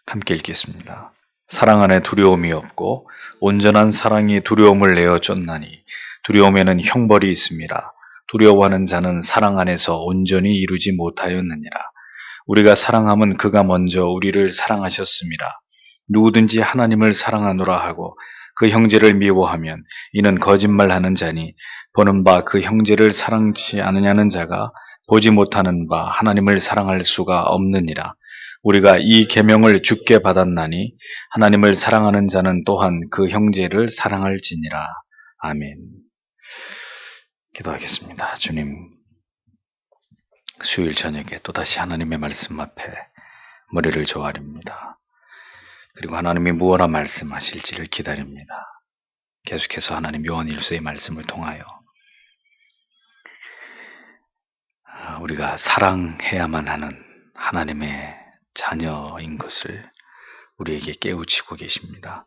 함께 읽겠습니다. 사랑 안에 두려움이 없고 온전한 사랑이 두려움을 내어 쫓나니 두려움에는 형벌이 있음이라. 두려워하는 자는 사랑 안에서 온전히 이루지 못하였느니라. 우리가 사랑함은 그가 먼저 우리를 사랑하셨음이라. 누구든지 하나님을 사랑하노라 하고 그 형제를 미워하면 이는 거짓말하는 자니 보는 바 그 형제를 사랑치 않으냐는 자가 보지 못하는 바 하나님을 사랑할 수가 없느니라. 우리가 이 계명을 주께 받았나니 하나님을 사랑하는 자는 또한 그 형제를 사랑할지니라. 아멘. 기도하겠습니다. 주님, 수요일 저녁에 또다시 하나님의 말씀 앞에 머리를 조아립니다. 그리고 하나님이 무엇라 말씀하실지를 기다립니다. 계속해서 하나님 요한일서의 말씀을 통하여 우리가 사랑해야만 하는 하나님의 자녀인 것을 우리에게 깨우치고 계십니다.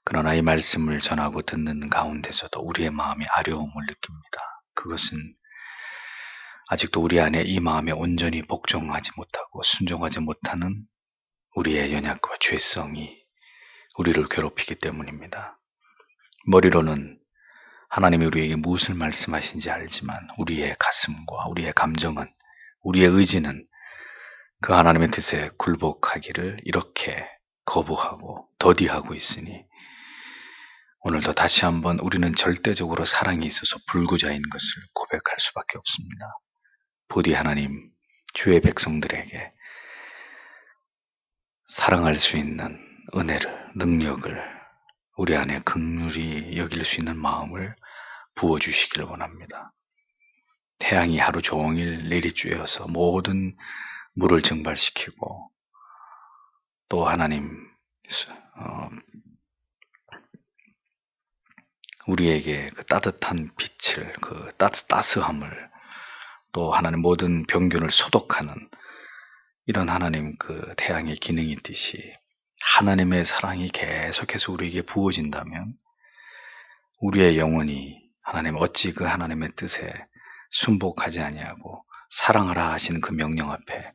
그러나 이 말씀을 전하고 듣는 가운데서도 우리의 마음이 아려움을 느낍니다. 그것은 아직도 우리 안에 이 마음에 온전히 복종하지 못하고 순종하지 못하는 우리의 연약과 죄성이 우리를 괴롭히기 때문입니다. 머리로는 하나님이 우리에게 무엇을 말씀하신지 알지만 우리의 가슴과 우리의 감정은, 우리의 의지는 그 하나님의 뜻에 굴복하기를 이렇게 거부하고 더디하고 있으니 오늘도 다시 한번 우리는 절대적으로 사랑이 있어서 불구자인 것을 고백할 수밖에 없습니다. 부디 하나님, 주의 백성들에게 사랑할 수 있는 은혜를, 능력을, 우리 안에 긍휼히 여길 수 있는 마음을 부어주시길 원합니다. 태양이 하루 종일 내리쬐어서 모든 물을 증발시키고 또 하나님 우리에게 그 따뜻한 빛을, 그 따스함을, 또 하나님 모든 병균을 소독하는 이런 하나님 그 태양의 기능이 있듯이 하나님의 사랑이 계속해서 우리에게 부어진다면 우리의 영혼이 하나님 어찌 그 하나님의 뜻에 순복하지 아니하고 사랑하라 하시는 그 명령 앞에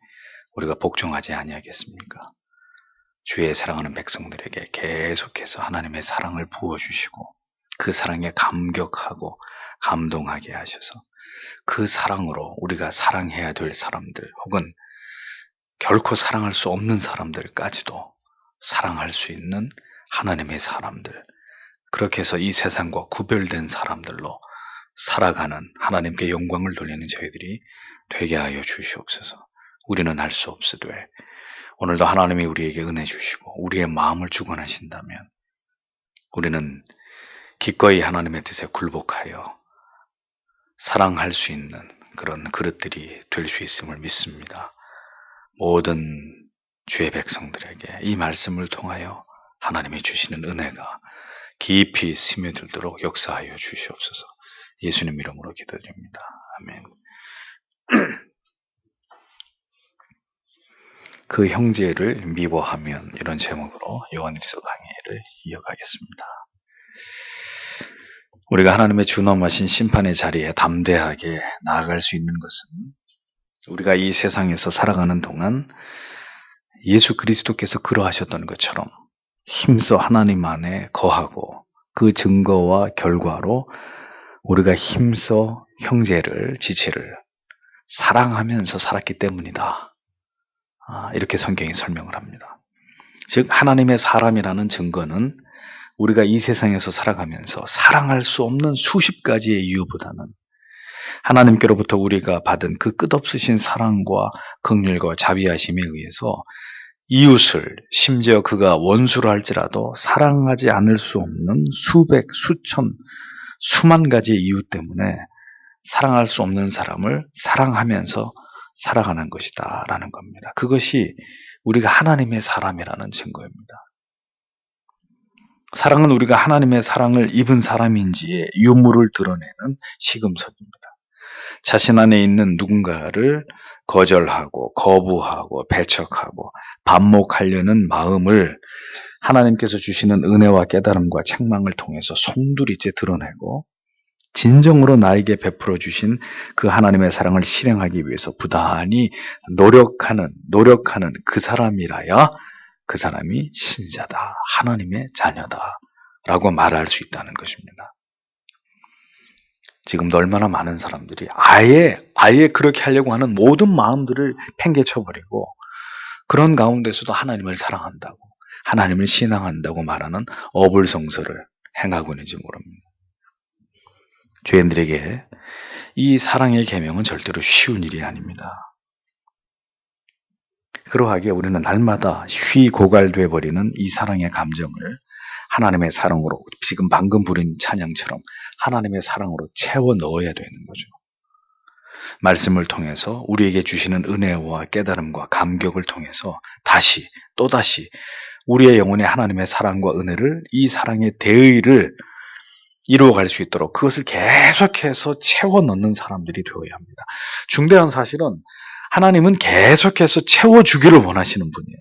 우리가 복종하지 아니하겠습니까? 주의 사랑하는 백성들에게 계속해서 하나님의 사랑을 부어주시고 그 사랑에 감격하고 감동하게 하셔서 그 사랑으로 우리가 사랑해야 될 사람들 혹은 결코 사랑할 수 없는 사람들까지도 사랑할 수 있는 하나님의 사람들, 그렇게 해서 이 세상과 구별된 사람들로 살아가는 하나님께 영광을 돌리는 저희들이 되게 하여 주시옵소서. 우리는 할 수 없으되 오늘도 하나님이 우리에게 은혜 주시고 우리의 마음을 주관하신다면 우리는 기꺼이 하나님의 뜻에 굴복하여 사랑할 수 있는 그런 그릇들이 될 수 있음을 믿습니다. 모든 주의 백성들에게 이 말씀을 통하여 하나님이 주시는 은혜가 깊이 스며들도록 역사하여 주시옵소서. 예수님 이름으로 기도드립니다. 아멘. 그 형제를 미워하면, 이런 제목으로 요한일서 강의를 이어가겠습니다. 우리가 하나님의 준엄하신 심판의 자리에 담대하게 나아갈 수 있는 것은 우리가 이 세상에서 살아가는 동안 예수 그리스도께서 그러하셨던 것처럼 힘써 하나님 안에 거하고 그 증거와 결과로 우리가 힘써 형제를, 지체를 사랑하면서 살았기 때문이다. 이렇게 성경이 설명을 합니다. 즉 하나님의 사람이라는 증거는 우리가 이 세상에서 살아가면서 사랑할 수 없는 수십 가지의 이유보다는 하나님께로부터 우리가 받은 그 끝없으신 사랑과 긍휼과 자비하심에 의해서 이웃을, 심지어 그가 원수로 할지라도 사랑하지 않을 수 없는 수백, 수천, 수만 가지의 이유 때문에 사랑할 수 없는 사람을 사랑하면서 살아가는 것이다 라는 겁니다. 그것이 우리가 하나님의 사람이라는 증거입니다. 사랑은 우리가 하나님의 사랑을 입은 사람인지의 유무를 드러내는 시금석입니다. 자신 안에 있는 누군가를 거절하고 거부하고 배척하고 반목하려는 마음을 하나님께서 주시는 은혜와 깨달음과 책망을 통해서 송두리째 드러내고 진정으로 나에게 베풀어 주신 그 하나님의 사랑을 실행하기 위해서 부단히 노력하는 그 사람이라야 그 사람이 신자다, 하나님의 자녀다 라고 말할 수 있다는 것입니다. 지금도 얼마나 많은 사람들이 아예 그렇게 하려고 하는 모든 마음들을 팽개쳐버리고 그런 가운데서도 하나님을 사랑한다고, 하나님을 신앙한다고 말하는 어불성설을 행하고 있는지 모릅니다. 죄인들에게 이 사랑의 계명은 절대로 쉬운 일이 아닙니다. 그러하기에 우리는 날마다 고갈돼 버리는 이 사랑의 감정을 하나님의 사랑으로, 지금 방금 부른 찬양처럼 하나님의 사랑으로 채워 넣어야 되는 거죠. 말씀을 통해서 우리에게 주시는 은혜와 깨달음과 감격을 통해서 또다시 우리의 영혼에 하나님의 사랑과 은혜를, 이 사랑의 대의를 이루어갈 수 있도록 그것을 계속해서 채워 넣는 사람들이 되어야 합니다. 중대한 사실은 하나님은 계속해서 채워주기를 원하시는 분이에요.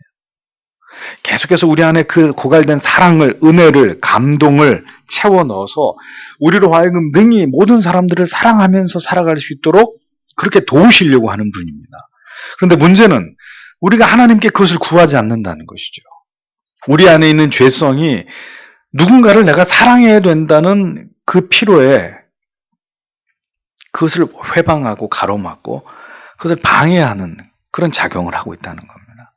계속해서 우리 안에 그 고갈된 사랑을, 은혜를, 감동을 채워 넣어서 우리로 하여금 능히 모든 사람들을 사랑하면서 살아갈 수 있도록 그렇게 도우시려고 하는 분입니다. 그런데 문제는 우리가 하나님께 그것을 구하지 않는다는 것이죠. 우리 안에 있는 죄성이 누군가를 내가 사랑해야 된다는 그 필요에 그것을 회방하고 가로막고 그것을 방해하는 그런 작용을 하고 있다는 겁니다.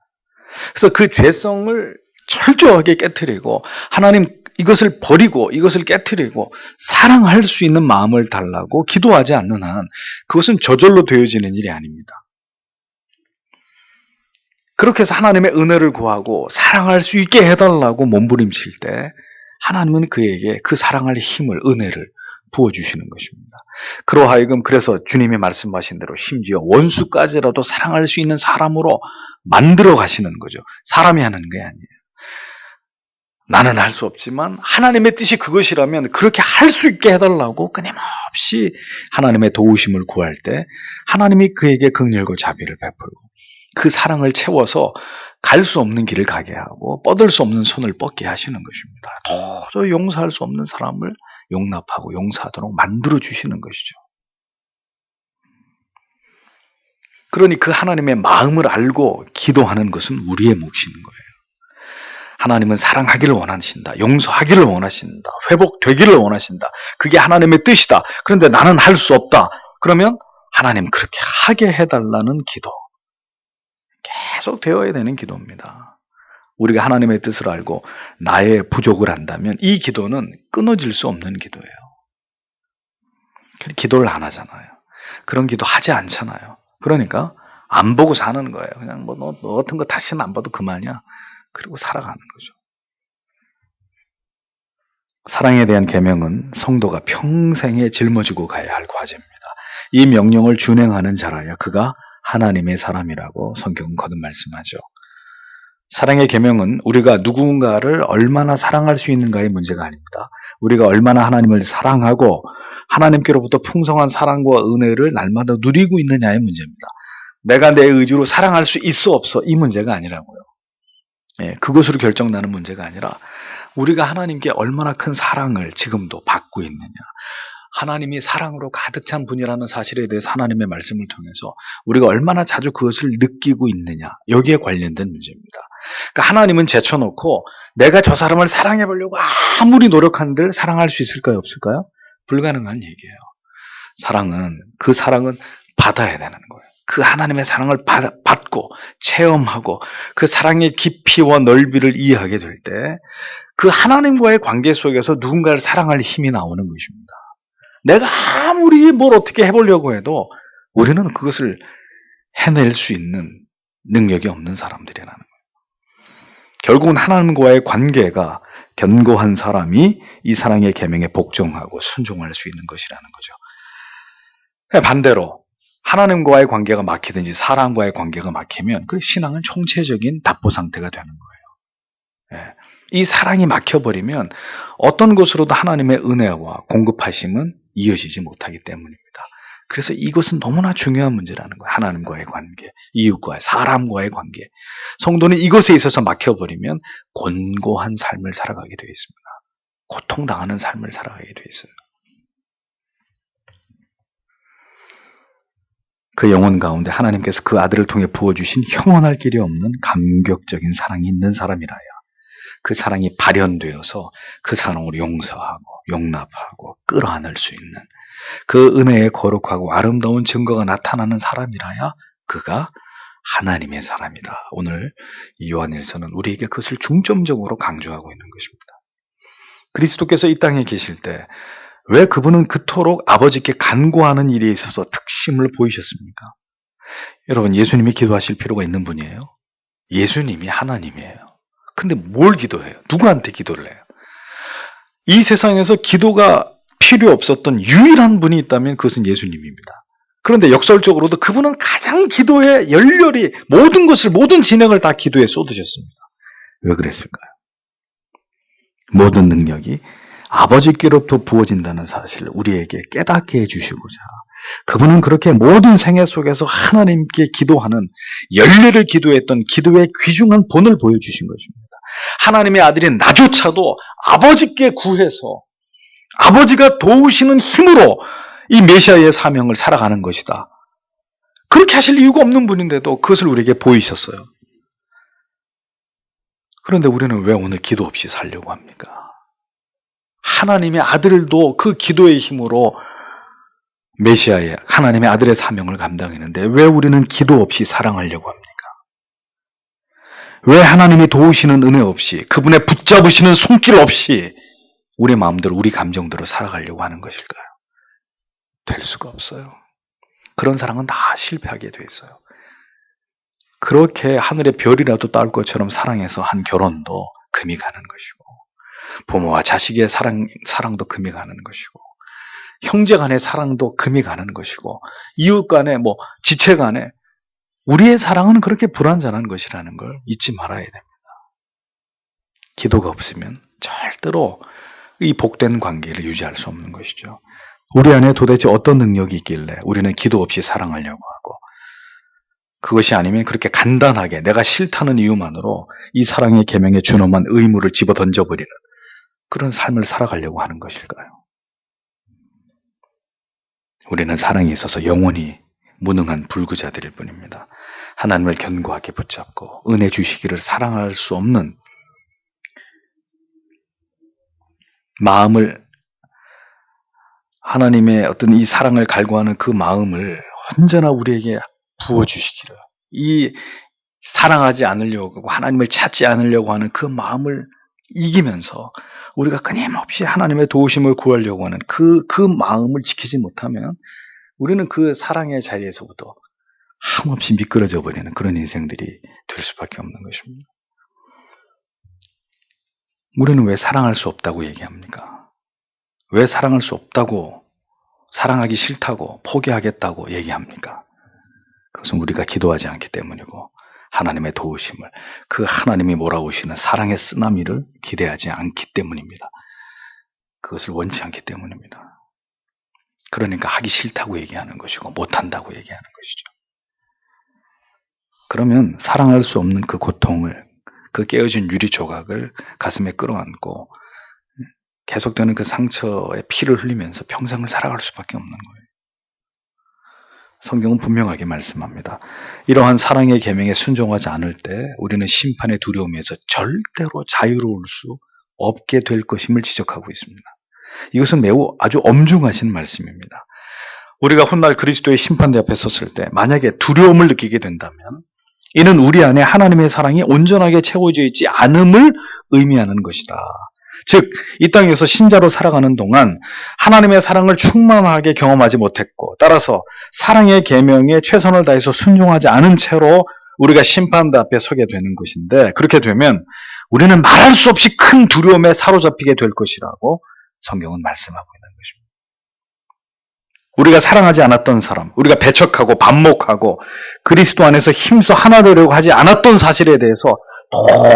그래서 그 죄성을 철저하게 깨트리고 하나님 이것을 버리고 이것을 깨트리고 사랑할 수 있는 마음을 달라고 기도하지 않는 한 그것은 저절로 되어지는 일이 아닙니다. 그렇게 해서 하나님의 은혜를 구하고 사랑할 수 있게 해달라고 몸부림칠 때 하나님은 그에게 그 사랑할 힘을, 은혜를 부어주시는 것입니다. 그러하여금 그래서 주님이 말씀하신 대로 심지어 원수까지라도 사랑할 수 있는 사람으로 만들어 가시는 거죠. 사람이 하는 게 아니에요. 나는 할 수 없지만 하나님의 뜻이 그것이라면 그렇게 할 수 있게 해달라고 끊임없이 하나님의 도우심을 구할 때 하나님이 그에게 긍휼과 자비를 베풀고 그 사랑을 채워서 갈 수 없는 길을 가게 하고 뻗을 수 없는 손을 뻗게 하시는 것입니다. 도저히 용서할 수 없는 사람을 용납하고 용서하도록 만들어 주시는 것이죠. 그러니 그 하나님의 마음을 알고 기도하는 것은 우리의 몫인 거예요. 하나님은 사랑하기를 원하신다. 용서하기를 원하신다. 회복되기를 원하신다. 그게 하나님의 뜻이다. 그런데 나는 할 수 없다. 그러면 하나님 그렇게 하게 해달라는 기도. 계속 되어야 되는 기도입니다. 우리가 하나님의 뜻을 알고 나의 부족을 안다면 이 기도는 끊어질 수 없는 기도예요. 기도를 안 하잖아요. 그런 기도 하지 않잖아요. 그러니까 안 보고 사는 거예요. 그냥 너 같은 거 다시는 안 봐도 그만이야. 그리고 살아가는 거죠. 사랑에 대한 계명은 성도가 평생에 짊어지고 가야 할 과제입니다. 이 명령을 준행하는 자라야 그가 하나님의 사람이라고 성경은 거듭 말씀하죠. 사랑의 계명은 우리가 누군가를 얼마나 사랑할 수 있는가의 문제가 아닙니다. 우리가 얼마나 하나님을 사랑하고 하나님께로부터 풍성한 사랑과 은혜를 날마다 누리고 있느냐의 문제입니다. 내가 내 의지로 사랑할 수 있어 없어 이 문제가 아니라고요. 그것으로 결정나는 문제가 아니라 우리가 하나님께 얼마나 큰 사랑을 지금도 받고 있느냐. 하나님이 사랑으로 가득 찬 분이라는 사실에 대해서 하나님의 말씀을 통해서 우리가 얼마나 자주 그것을 느끼고 있느냐. 여기에 관련된 문제입니다. 그러니까 하나님은 제쳐놓고 내가 저 사람을 사랑해 보려고 아무리 노력한들 사랑할 수 있을까요? 없을까요? 불가능한 얘기예요. 그 사랑은 받아야 되는 거예요. 그 하나님의 사랑을 받고 체험하고 그 사랑의 깊이와 넓이를 이해하게 될 때 그 하나님과의 관계 속에서 누군가를 사랑할 힘이 나오는 것입니다. 내가 아무리 뭘 어떻게 해보려고 해도 우리는 그것을 해낼 수 있는 능력이 없는 사람들이라는 거예요. 결국은 하나님과의 관계가 견고한 사람이 이 사랑의 계명에 복종하고 순종할 수 있는 것이라는 거죠. 반대로 하나님과의 관계가 막히든지 사람과의 관계가 막히면 그 신앙은 총체적인 답보 상태가 되는 거예요. 이 사랑이 막혀버리면 어떤 것으로도 하나님의 은혜와 공급하심은 이어지지 못하기 때문입니다. 그래서 이것은 너무나 중요한 문제라는 거예요. 하나님과의 관계, 이웃과의, 사람과의 관계. 성도는 이것에 있어서 막혀버리면 곤고한 삶을 살아가게 되어 있습니다. 고통당하는 삶을 살아가게 되어 있어요. 그 영혼 가운데 하나님께서 그 아들을 통해 부어주신 형언할 길이 없는 감격적인 사랑이 있는 사람이라야 그 사랑이 발현되어서 그 사랑을 용서하고 용납하고 끌어안을 수 있는 그 은혜의 거룩하고 아름다운 증거가 나타나는 사람이라야 그가 하나님의 사람이다. 오늘 요한일서는 우리에게 그것을 중점적으로 강조하고 있는 것입니다. 그리스도께서 이 땅에 계실 때 왜 그분은 그토록 아버지께 간구하는 일에 있어서 특심을 보이셨습니까? 여러분, 예수님이 기도하실 필요가 있는 분이에요? 예수님이 하나님이에요. 근데 뭘 기도해요? 누구한테 기도를 해요? 이 세상에서 기도가 필요 없었던 유일한 분이 있다면 그것은 예수님입니다. 그런데 역설적으로도 그분은 가장 기도에 열렬히 모든 진행을 다 기도에 쏟으셨습니다. 왜 그랬을까요? 모든 능력이 아버지께로부터 부어진다는 사실을 우리에게 깨닫게 해주시고자 그분은 그렇게 모든 생애 속에서 하나님께 기도하는 열렬히 기도했던 기도의 귀중한 본을 보여주신 것입니다. 하나님의 아들인 나조차도 아버지께 구해서 아버지가 도우시는 힘으로 이 메시아의 사명을 살아가는 것이다. 그렇게 하실 이유가 없는 분인데도 그것을 우리에게 보이셨어요. 그런데 우리는 왜 오늘 기도 없이 살려고 합니까? 하나님의 아들도 그 기도의 힘으로 메시아의 하나님의 아들의 사명을 감당했는데 왜 우리는 기도 없이 사랑하려고 합니까? 왜 하나님이 도우시는 은혜 없이 그분의 붙잡으시는 손길 없이 우리 마음대로 우리 감정대로 살아가려고 하는 것일까요? 될 수가 없어요. 그런 사랑은 다 실패하게 돼 있어요. 그렇게 하늘의 별이라도 따올 것처럼 사랑해서 한 결혼도 금이 가는 것이고 부모와 자식의 사랑도 금이 가는 것이고 형제 간의 사랑도 금이 가는 것이고 이웃 간의 지체 간의 우리의 사랑은 그렇게 불완전한 것이라는 걸 잊지 말아야 됩니다. 기도가 없으면 절대로 이 복된 관계를 유지할 수 없는 것이죠. 우리 안에 도대체 어떤 능력이 있길래 우리는 기도 없이 사랑하려고 하고 그것이 아니면 그렇게 간단하게 내가 싫다는 이유만으로 이 사랑의 계명에 준엄한 의무를 집어던져버리는 그런 삶을 살아가려고 하는 것일까요? 우리는 사랑에 있어서 영원히 무능한 불구자들일 뿐입니다. 하나님을 견고하게 붙잡고 은혜 주시기를 사랑할 수 없는 마음을 하나님의 어떤 이 사랑을 갈구하는 그 마음을 언제나 우리에게 부어주시기를 이 사랑하지 않으려고 하고 하나님을 찾지 않으려고 하는 그 마음을 이기면서 우리가 끊임없이 하나님의 도우심을 구하려고 하는 그 마음을 지키지 못하면 우리는 그 사랑의 자리에서부터 한없이 미끄러져 버리는 그런 인생들이 될 수밖에 없는 것입니다. 우리는 왜 사랑할 수 없다고 얘기합니까? 왜 사랑할 수 없다고, 사랑하기 싫다고, 포기하겠다고 얘기합니까? 그것은 우리가 기도하지 않기 때문이고 하나님의 도우심을, 그 하나님이 몰아오시는 사랑의 쓰나미를 기대하지 않기 때문입니다. 그것을 원치 않기 때문입니다. 그러니까 하기 싫다고 얘기하는 것이고 못한다고 얘기하는 것이죠. 그러면 사랑할 수 없는 그 고통을, 그 깨어진 유리 조각을 가슴에 끌어안고 계속되는 그 상처에 피를 흘리면서 평생을 살아갈 수밖에 없는 거예요. 성경은 분명하게 말씀합니다. 이러한 사랑의 계명에 순종하지 않을 때 우리는 심판의 두려움에서 절대로 자유로울 수 없게 될 것임을 지적하고 있습니다. 이것은 매우 아주 엄중하신 말씀입니다. 우리가 훗날 그리스도의 심판대 앞에 섰을 때 만약에 두려움을 느끼게 된다면 이는 우리 안에 하나님의 사랑이 온전하게 채워져 있지 않음을 의미하는 것이다. 즉, 이 땅에서 신자로 살아가는 동안 하나님의 사랑을 충만하게 경험하지 못했고 따라서 사랑의 계명에 최선을 다해서 순종하지 않은 채로 우리가 심판대 앞에 서게 되는 것인데 그렇게 되면 우리는 말할 수 없이 큰 두려움에 사로잡히게 될 것이라고 성경은 말씀하고 있는 것입니다. 우리가 사랑하지 않았던 사람, 우리가 배척하고 반목하고 그리스도 안에서 힘써 하나 되려고 하지 않았던 사실에 대해서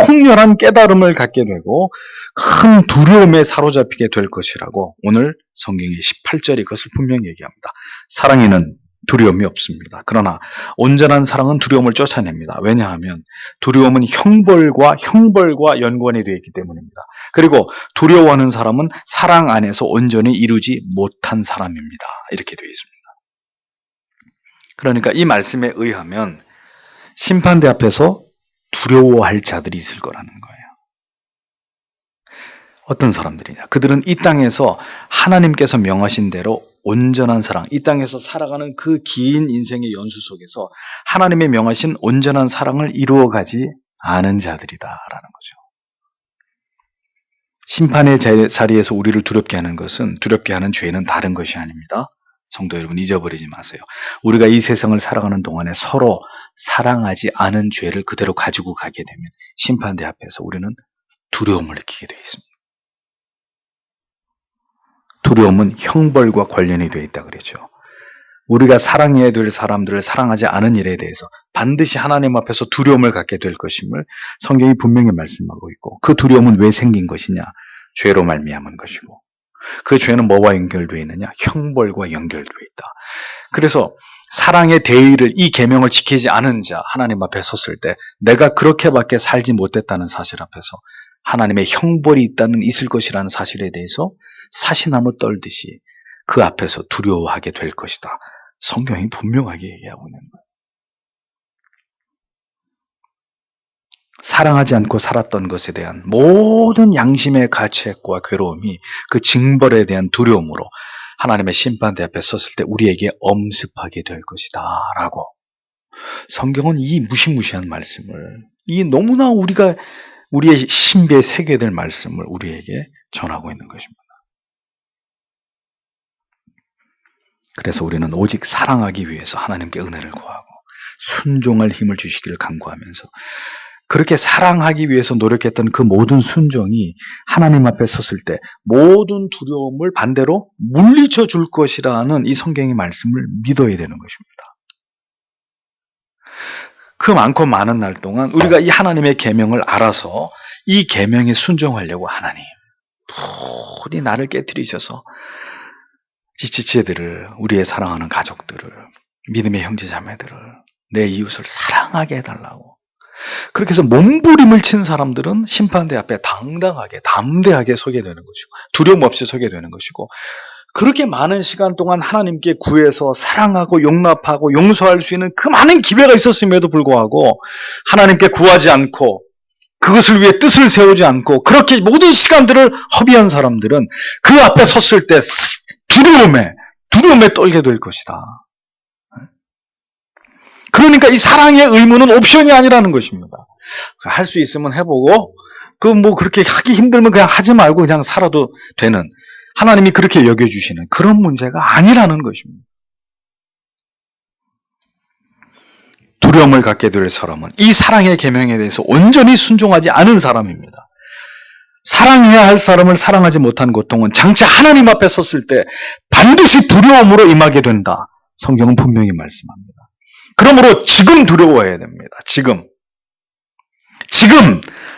통렬한 깨달음을 갖게 되고 큰 두려움에 사로잡히게 될 것이라고 오늘 성경의 18절이 그것을 분명히 얘기합니다. 사랑에는 두려움이 없습니다. 그러나 온전한 사랑은 두려움을 쫓아냅니다. 왜냐하면 두려움은 형벌과 연관이 되어 있기 때문입니다. 그리고 두려워하는 사람은 사랑 안에서 온전히 이루지 못한 사람입니다. 이렇게 되어 있습니다. 그러니까 이 말씀에 의하면 심판대 앞에서 두려워할 자들이 있을 거라는 거예요. 어떤 사람들이냐? 그들은 이 땅에서 하나님께서 명하신 대로 온전한 사랑, 이 땅에서 살아가는 그 긴 인생의 연수 속에서 하나님의 명하신 온전한 사랑을 이루어가지 않은 자들이다라는 거죠. 심판의 자리에서 우리를 두렵게 하는 것은, 두렵게 하는 죄는 다른 것이 아닙니다. 성도 여러분, 잊어버리지 마세요. 우리가 이 세상을 살아가는 동안에 서로 사랑하지 않은 죄를 그대로 가지고 가게 되면 심판대 앞에서 우리는 두려움을 느끼게 되어 있습니다. 두려움은 형벌과 관련이 되어 있다 그랬죠. 우리가 사랑해야 될 사람들을 사랑하지 않은 일에 대해서 반드시 하나님 앞에서 두려움을 갖게 될 것임을 성경이 분명히 말씀하고 있고, 그 두려움은 왜 생긴 것이냐? 죄로 말미암은 것이고, 그 죄는 뭐와 연결되어 있느냐? 형벌과 연결되어 있다. 그래서 사랑의 대의를, 이 계명을 지키지 않은 자, 하나님 앞에 섰을 때 내가 그렇게밖에 살지 못했다는 사실 앞에서 하나님의 형벌이 있을 것이라는 사실에 대해서 사시나무 떨듯이 그 앞에서 두려워하게 될 것이다. 성경이 분명하게 얘기하고 있는 거예요. 사랑하지 않고 살았던 것에 대한 모든 양심의 가책과 괴로움이 그 징벌에 대한 두려움으로 하나님의 심판대 앞에 섰을 때 우리에게 엄습하게 될 것이다 라고 성경은 이 무시무시한 말씀을, 이 너무나 우리의 신비에 새겨야 될 말씀을 우리에게 전하고 있는 것입니다. 그래서 우리는 오직 사랑하기 위해서 하나님께 은혜를 구하고 순종할 힘을 주시기를 간구하면서, 그렇게 사랑하기 위해서 노력했던 그 모든 순종이 하나님 앞에 섰을 때 모든 두려움을 반대로 물리쳐 줄 것이라는 이 성경의 말씀을 믿어야 되는 것입니다. 그 많고 많은 날 동안 우리가 이 하나님의 계명을 알아서 이 계명에 순종하려고, 하나님 부디 나를 깨트리셔서 지체들을, 우리의 사랑하는 가족들을, 믿음의 형제자매들을, 내 이웃을 사랑하게 해달라고, 그렇게 해서 몸부림을 친 사람들은 심판대 앞에 당당하게, 담대하게 서게 되는 것이고, 두려움 없이 서게 되는 것이고, 그렇게 많은 시간 동안 하나님께 구해서 사랑하고 용납하고 용서할 수 있는 그 많은 기회가 있었음에도 불구하고 하나님께 구하지 않고 그것을 위해 뜻을 세우지 않고 그렇게 모든 시간들을 허비한 사람들은 그 앞에 섰을 때 두려움에 떨게 될 것이다. 그러니까 이 사랑의 의무는 옵션이 아니라는 것입니다. 할 수 있으면 해보고, 그렇게 하기 힘들면 그냥 하지 말고 그냥 살아도 되는, 하나님이 그렇게 여겨주시는 그런 문제가 아니라는 것입니다. 두려움을 갖게 될 사람은 이 사랑의 계명에 대해서 온전히 순종하지 않은 사람입니다. 사랑해야 할 사람을 사랑하지 못한 고통은 장차 하나님 앞에 섰을 때 반드시 두려움으로 임하게 된다. 성경은 분명히 말씀합니다. 그러므로 지금 두려워해야 됩니다. 지금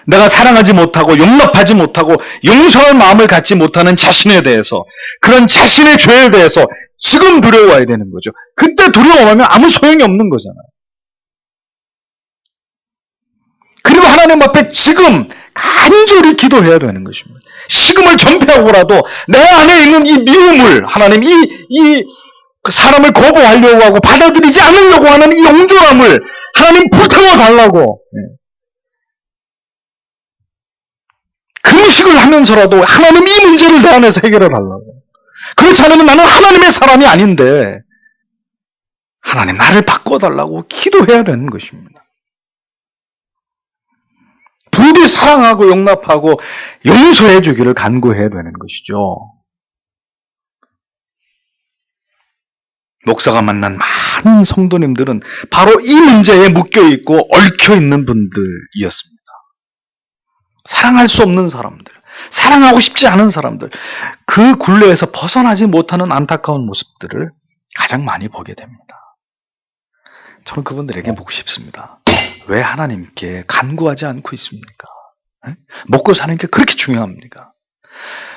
내가 사랑하지 못하고 용납하지 못하고 용서할 마음을 갖지 못하는 자신에 대해서, 그런 자신의 죄에 대해서 지금 두려워해야 되는 거죠. 그때 두려워하면 아무 소용이 없는 거잖아요. 그리고 하나님 앞에 지금 간절히 기도해야 되는 것입니다. 식음을 전폐하고라도 내 안에 있는 이 미움을, 하나님 그 사람을 거부하려고 하고 받아들이지 않으려고 하는 이 용조함을 하나님 불태워 달라고, 금식을 하면서라도 하나님 이 문제를 내 안에서 해결해 달라고. 그렇지 않으면 나는 하나님의 사람이 아닌데 하나님 나를 바꿔달라고 기도해야 되는 것입니다. 부디 사랑하고 용납하고 용서해 주기를 간구해야 되는 것이죠. 목사가 만난 많은 성도님들은 바로 이 문제에 묶여있고 얽혀있는 분들이었습니다. 사랑할 수 없는 사람들, 사랑하고 싶지 않은 사람들, 그 굴레에서 벗어나지 못하는 안타까운 모습들을 가장 많이 보게 됩니다. 저는 그분들에게 묻고 싶습니다. 왜 하나님께 간구하지 않고 있습니까? 먹고 사는 게 그렇게 중요합니까?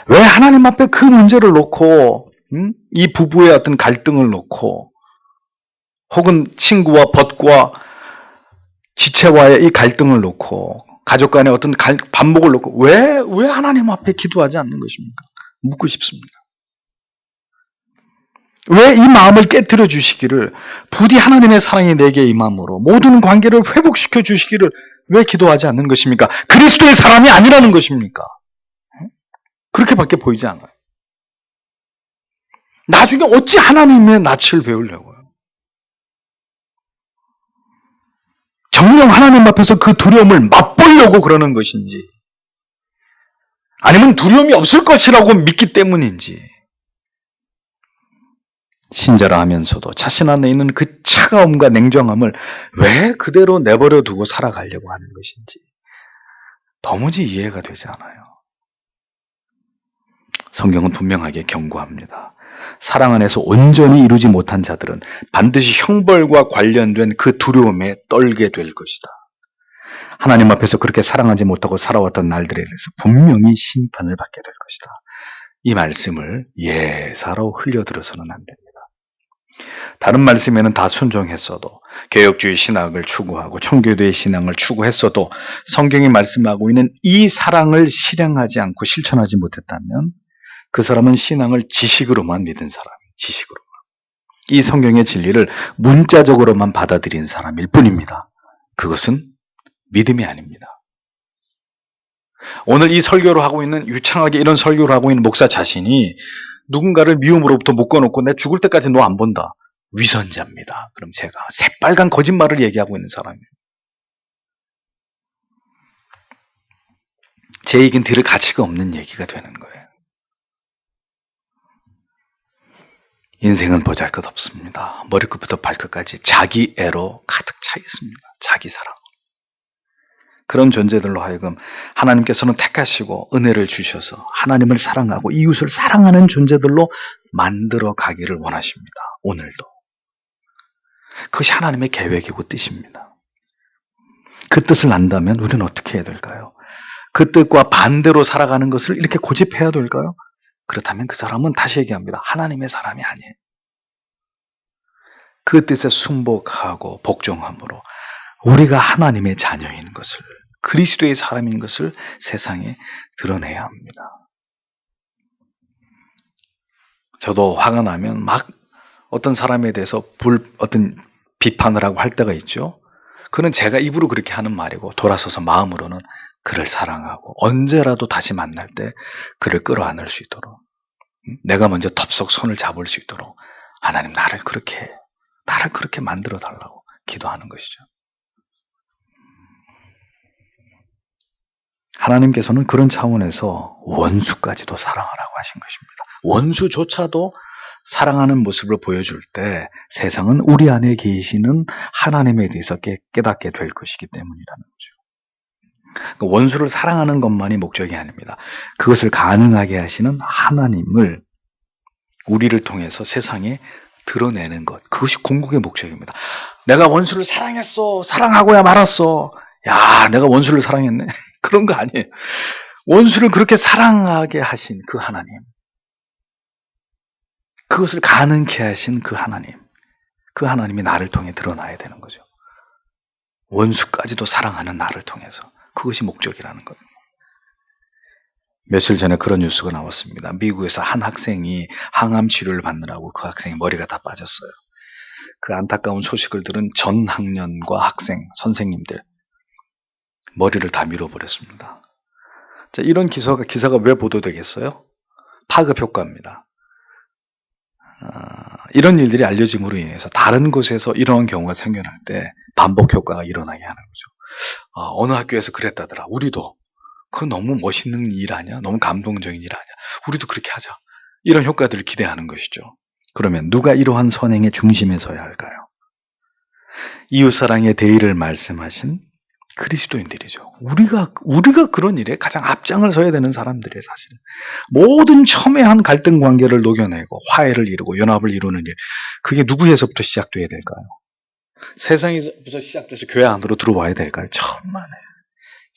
왜 하나님 앞에 그 문제를 놓고, 이 부부의 어떤 갈등을 놓고, 혹은 친구와 벗과 지체와의 이 갈등을 놓고, 가족 간의 어떤 반목을 놓고 왜 하나님 앞에 기도하지 않는 것입니까? 묻고 싶습니다. 왜 이 마음을 깨뜨려 주시기를, 부디 하나님의 사랑이 내게 임함으로 모든 관계를 회복시켜 주시기를 왜 기도하지 않는 것입니까? 그리스도의 사람이 아니라는 것입니까? 그렇게밖에 보이지 않아요. 나중에 어찌 하나님의 낯을 배우려고요? 정녕 하나님 앞에서 그 두려움을 맛보려고 그러는 것인지, 아니면 두려움이 없을 것이라고 믿기 때문인지, 신자라 하면서도 자신 안에 있는 그 차가움과 냉정함을 왜 그대로 내버려 두고 살아가려고 하는 것인지 도무지 이해가 되지 않아요. 성경은 분명하게 경고합니다. 사랑 안에서 온전히 이루지 못한 자들은 반드시 형벌과 관련된 그 두려움에 떨게 될 것이다. 하나님 앞에서 그렇게 사랑하지 못하고 살아왔던 날들에 대해서 분명히 심판을 받게 될 것이다. 이 말씀을 예사로 흘려들어서는 안 됩니다. 다른 말씀에는 다 순종했어도, 개혁주의 신학을 추구하고 청교도의 신앙을 추구했어도 성경이 말씀하고 있는 이 사랑을 실행하지 않고 실천하지 못했다면 그 사람은 신앙을 지식으로만 믿은 사람이에요. 지식으로만. 이 성경의 진리를 문자적으로만 받아들인 사람일 뿐입니다. 그것은 믿음이 아닙니다. 오늘 이 설교를 하고 있는, 유창하게 이런 설교를 하고 있는 목사 자신이 누군가를 미움으로부터 묶어놓고 내 죽을 때까지 너 안 본다. 위선자입니다. 그럼 제가 새빨간 거짓말을 얘기하고 있는 사람이에요. 제 얘기는 들을 가치가 없는 얘기가 되는 거예요. 인생은 보잘것없습니다. 머리끝부터 발끝까지 자기 애로 가득 차 있습니다. 자기 사랑. 그런 존재들로 하여금 하나님께서는 택하시고 은혜를 주셔서 하나님을 사랑하고 이웃을 사랑하는 존재들로 만들어 가기를 원하십니다. 오늘도. 그것이 하나님의 계획이고 뜻입니다. 그 뜻을 안다면 우리는 어떻게 해야 될까요? 그 뜻과 반대로 살아가는 것을 이렇게 고집해야 될까요? 그렇다면 그 사람은, 다시 얘기합니다, 하나님의 사람이 아니에요. 그 뜻에 순복하고 복종함으로 우리가 하나님의 자녀인 것을, 그리스도의 사람인 것을 세상에 드러내야 합니다. 저도 화가 나면 막 어떤 사람에 대해서 어떤 비판을 하고 할 때가 있죠. 그는 제가 입으로 그렇게 하는 말이고, 돌아서서 마음으로는 그를 사랑하고 언제라도 다시 만날 때 그를 끌어안을 수 있도록, 내가 먼저 덥석 손을 잡을 수 있도록 하나님 나를 그렇게 만들어 달라고 기도하는 것이죠. 하나님께서는 그런 차원에서 원수까지도 사랑하라고 하신 것입니다. 원수조차도 사랑하는 모습을 보여줄 때 세상은 우리 안에 계시는 하나님에 대해서 깨닫게 될 것이기 때문이라는 거죠. 원수를 사랑하는 것만이 목적이 아닙니다. 그것을 가능하게 하시는 하나님을 우리를 통해서 세상에 드러내는 것, 그것이 궁극의 목적입니다. 내가 원수를 사랑했어, 사랑하고야 말았어, 야 내가 원수를 사랑했네, 그런 거 아니에요. 원수를 그렇게 사랑하게 하신 그 하나님, 그것을 가능케 하신 그 하나님이 나를 통해 드러나야 되는 거죠. 원수까지도 사랑하는 나를 통해서. 그것이 목적이라는 겁니다. 며칠 전에 그런 뉴스가 나왔습니다. 미국에서 한 학생이 항암 치료를 받느라고 그 학생이 머리가 다 빠졌어요. 그 안타까운 소식을 들은 전 학년과 학생, 선생님들 머리를 다 밀어버렸습니다. 자, 이런 기사가 왜 보도되겠어요? 파급 효과입니다. 이런 일들이 알려짐으로 인해서 다른 곳에서 이러한 경우가 생겨날 때 반복 효과가 일어나게 하는 거죠. 어느 학교에서 그랬다더라. 우리도. 그거 너무 멋있는 일 아니야? 너무 감동적인 일 아니야? 우리도 그렇게 하자. 이런 효과들을 기대하는 것이죠. 그러면 누가 이러한 선행의 중심에 서야 할까요? 이웃사랑의 대의를 말씀하신 그리스도인들이죠. 우리가 그런 일에 가장 앞장을 서야 되는 사람들이에요, 사실. 모든 첨예한 갈등 관계를 녹여내고 화해를 이루고 연합을 이루는 일, 그게 누구에서부터 시작돼야 될까요? 세상에서부터 시작돼서 교회 안으로 들어와야 될까요? 천만에.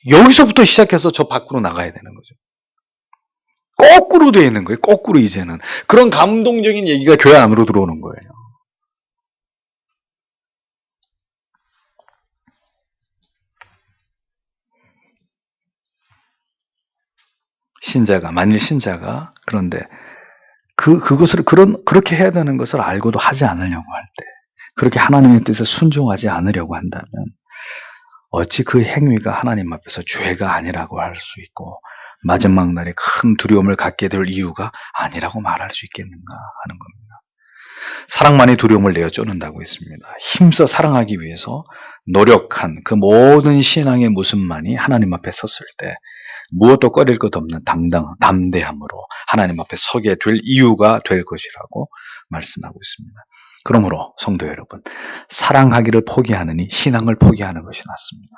여기서부터 시작해서 저 밖으로 나가야 되는 거죠. 거꾸로 되어 있는 거예요. 거꾸로 이제는. 그런 감동적인 얘기가 교회 안으로 들어오는 거예요. 만일 신자가 그런데 그렇게 해야 되는 것을 알고도 하지 않으려고 할 때, 그렇게 하나님의 뜻에 순종하지 않으려고 한다면, 어찌 그 행위가 하나님 앞에서 죄가 아니라고 할 수 있고, 마지막 날에 큰 두려움을 갖게 될 이유가 아니라고 말할 수 있겠는가 하는 겁니다. 사랑만이 두려움을 내어 쫓는다고 했습니다. 힘써 사랑하기 위해서 노력한 그 모든 신앙의 모습만이 하나님 앞에 섰을 때 무엇도 꺼릴 것 없는 담대함으로 하나님 앞에 서게 될 이유가 될 것이라고 말씀하고 있습니다. 그러므로 성도 여러분, 사랑하기를 포기하느니 신앙을 포기하는 것이 낫습니다.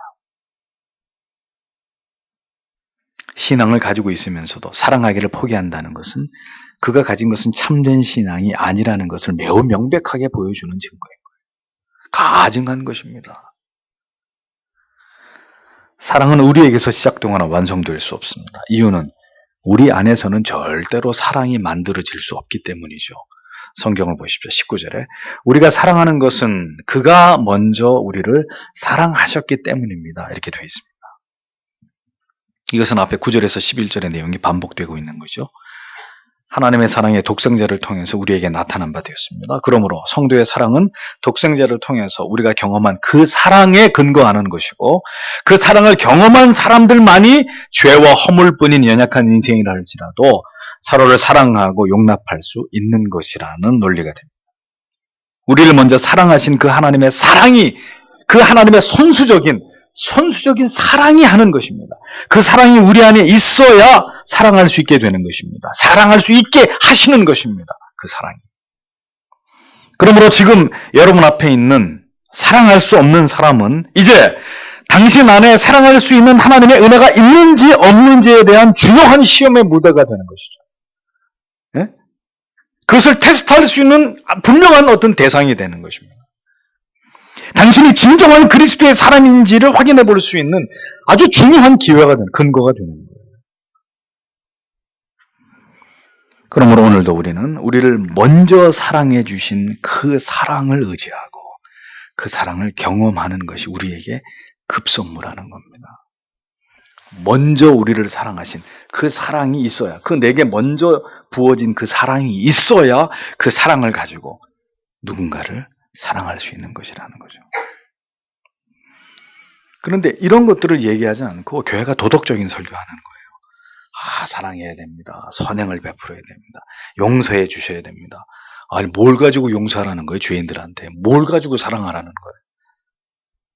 신앙을 가지고 있으면서도 사랑하기를 포기한다는 것은 그가 가진 것은 참된 신앙이 아니라는 것을 매우 명백하게 보여주는 증거인 거예요. 가증한 것입니다. 사랑은 우리에게서 시작되거나 완성될 수 없습니다. 이유는 우리 안에서는 절대로 사랑이 만들어질 수 없기 때문이죠. 성경을 보십시오. 19절에 우리가 사랑하는 것은 그가 먼저 우리를 사랑하셨기 때문입니다. 이렇게 되어 있습니다. 이것은 앞에 9절에서 11절의 내용이 반복되고 있는 거죠. 하나님의 사랑의 독생자를 통해서 우리에게 나타난 바 되었습니다. 그러므로 성도의 사랑은 독생자를 통해서 우리가 경험한 그 사랑에 근거하는 것이고, 그 사랑을 경험한 사람들만이 죄와 허물뿐인 연약한 인생이라 할지라도 서로를 사랑하고 용납할 수 있는 것이라는 논리가 됩니다. 우리를 먼저 사랑하신 그 하나님의 사랑이, 그 하나님의 선수적인 사랑이 하는 것입니다. 그 사랑이 우리 안에 있어야 사랑할 수 있게 되는 것입니다. 사랑할 수 있게 하시는 것입니다. 그 사랑이. 그러므로 지금 여러분 앞에 있는 사랑할 수 없는 사람은 이제 당신 안에 사랑할 수 있는 하나님의 은혜가 있는지 없는지에 대한 중요한 시험의 무대가 되는 것이죠. 예? 그것을 테스트할 수 있는 분명한 어떤 대상이 되는 것입니다. 당신이 진정한 그리스도의 사람인지를 확인해 볼 수 있는 아주 중요한 기회가 되는, 근거가 되는 거예요. 그러므로 오늘도 우리는 우리를 먼저 사랑해 주신 그 사랑을 의지하고 그 사랑을 경험하는 것이 우리에게 급선무라는 겁니다. 먼저 우리를 사랑하신 그 사랑이 있어야, 그 내게 먼저 부어진 그 사랑이 있어야 그 사랑을 가지고 누군가를 사랑할 수 있는 것이라는 거죠. 그런데 이런 것들을 얘기하지 않고 교회가 도덕적인 설교하는 거예요. 사랑해야 됩니다. 선행을 베풀어야 됩니다. 용서해 주셔야 됩니다. 아니, 뭘 가지고 용서하라는 거예요? 죄인들한테. 뭘 가지고 사랑하라는 거예요?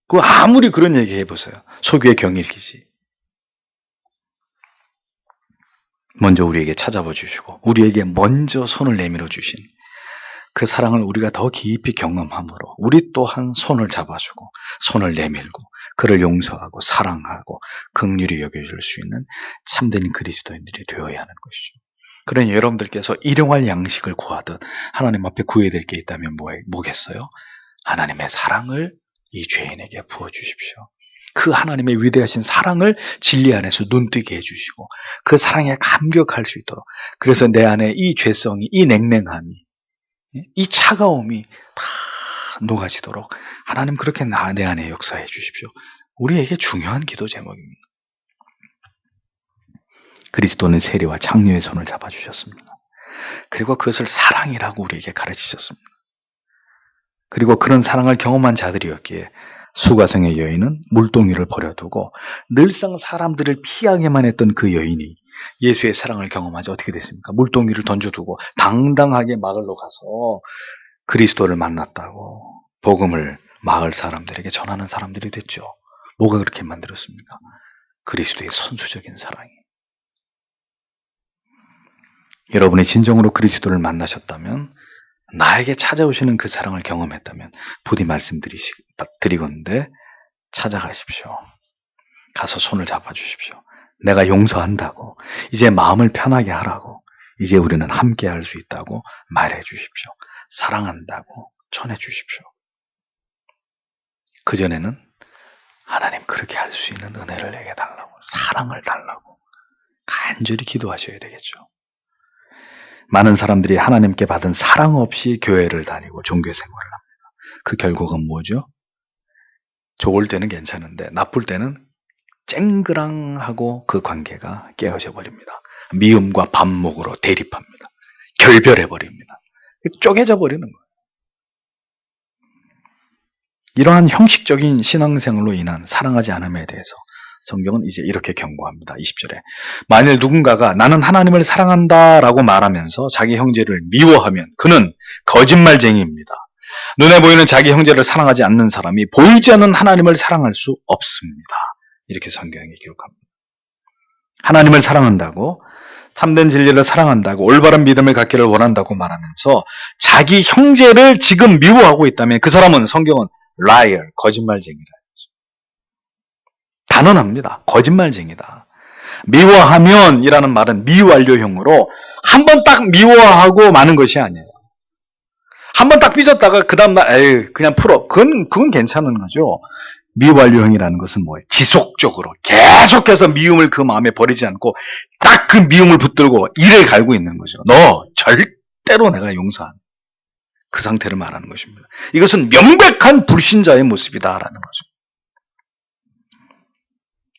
그 아무리 그런 얘기 해보세요. 소규의 경일기지. 먼저 우리에게 찾아봐 주시고 우리에게 먼저 손을 내밀어 주신 그 사랑을 우리가 더 깊이 경험함으로 우리 또한 손을 잡아주고 손을 내밀고 그를 용서하고 사랑하고 긍휼히 여겨줄 수 있는 참된 그리스도인들이 되어야 하는 것이죠. 그러니 여러분들께서 일용할 양식을 구하듯 하나님 앞에 구해야 될 게 있다면 뭐겠어요? 하나님의 사랑을 이 죄인에게 부어주십시오. 그 하나님의 위대하신 사랑을 진리 안에서 눈뜨게 해주시고 그 사랑에 감격할 수 있도록, 그래서 내 안에 이 죄성이, 이 냉랭함이, 이 차가움이 다 녹아지도록 하나님 그렇게 내 안에 역사해 주십시오. 우리에게 중요한 기도 제목입니다. 그리스도는 세리와 창녀의 손을 잡아주셨습니다. 그리고 그것을 사랑이라고 우리에게 가르치셨습니다. 그리고 그런 사랑을 경험한 자들이었기에 수가성의 여인은 물동이를 버려두고 늘상 사람들을 피하게만 했던 그 여인이 예수의 사랑을 경험하지 어떻게 됐습니까? 물동이를 던져두고 당당하게 마을로 가서 그리스도를 만났다고 복음을 마을 사람들에게 전하는 사람들이 됐죠. 뭐가 그렇게 만들었습니까? 그리스도의 선수적인 사랑이. 여러분이 진정으로 그리스도를 만나셨다면, 나에게 찾아오시는 그 사랑을 경험했다면 부디 말씀드리건대 찾아가십시오. 가서 손을 잡아주십시오. 내가 용서한다고, 이제 마음을 편하게 하라고, 이제 우리는 함께 할 수 있다고 말해 주십시오. 사랑한다고 전해 주십시오. 그전에는 하나님 그렇게 할 수 있는 은혜를 내게 달라고, 사랑을 달라고 간절히 기도하셔야 되겠죠. 많은 사람들이 하나님께 받은 사랑 없이 교회를 다니고 종교 생활을 합니다. 그 결과가 뭐죠? 좋을 때는 괜찮은데 나쁠 때는 쨍그랑하고 그 관계가 깨어져 버립니다. 미움과 반목으로 대립합니다. 결별해버립니다. 쪼개져 버리는 거예요. 이러한 형식적인 신앙생활로 인한 사랑하지 않음에 대해서 성경은 이제 이렇게 경고합니다. 20절에 만일 누군가가 나는 하나님을 사랑한다라고 말하면서 자기 형제를 미워하면 그는 거짓말쟁이입니다. 눈에 보이는 자기 형제를 사랑하지 않는 사람이 보이지 않는 하나님을 사랑할 수 없습니다. 이렇게 성경이 기록합니다. 하나님을 사랑한다고, 참된 진리를 사랑한다고, 올바른 믿음을 갖기를 원한다고 말하면서 자기 형제를 지금 미워하고 있다면 그 사람은 성경은 liar, 거짓말쟁이라 했죠. 단언합니다. 거짓말쟁이다. 미워하면 이라는 말은 미완료형으로 한 번 딱 미워하고 마는 것이 아니에요. 한 번 딱 삐졌다가 그 다음날 에이 그냥 풀어. 그건 괜찮은 거죠. 미완료형이라는 것은 뭐예요? 지속적으로 계속해서 미움을 그 마음에 버리지 않고 딱 그 미움을 붙들고 이를 갈고 있는 거죠. 너 절대로 내가 용서한 그 상태를 말하는 것입니다. 이것은 명백한 불신자의 모습이다라는 거죠.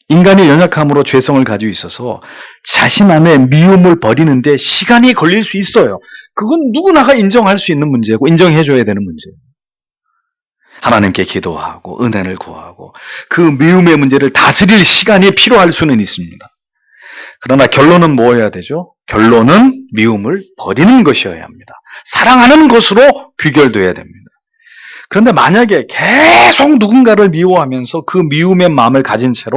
인간이 연약함으로 죄성을 가지고 있어서 자신 안에 미움을 버리는데 시간이 걸릴 수 있어요. 그건 누구나가 인정할 수 있는 문제고 인정해줘야 되는 문제예요. 하나님께 기도하고 은혜를 구하고 그 미움의 문제를 다스릴 시간이 필요할 수는 있습니다. 그러나 결론은 뭐여야 되죠? 결론은 미움을 버리는 것이어야 합니다. 사랑하는 것으로 귀결돼야 됩니다. 그런데 만약에 계속 누군가를 미워하면서 그 미움의 마음을 가진 채로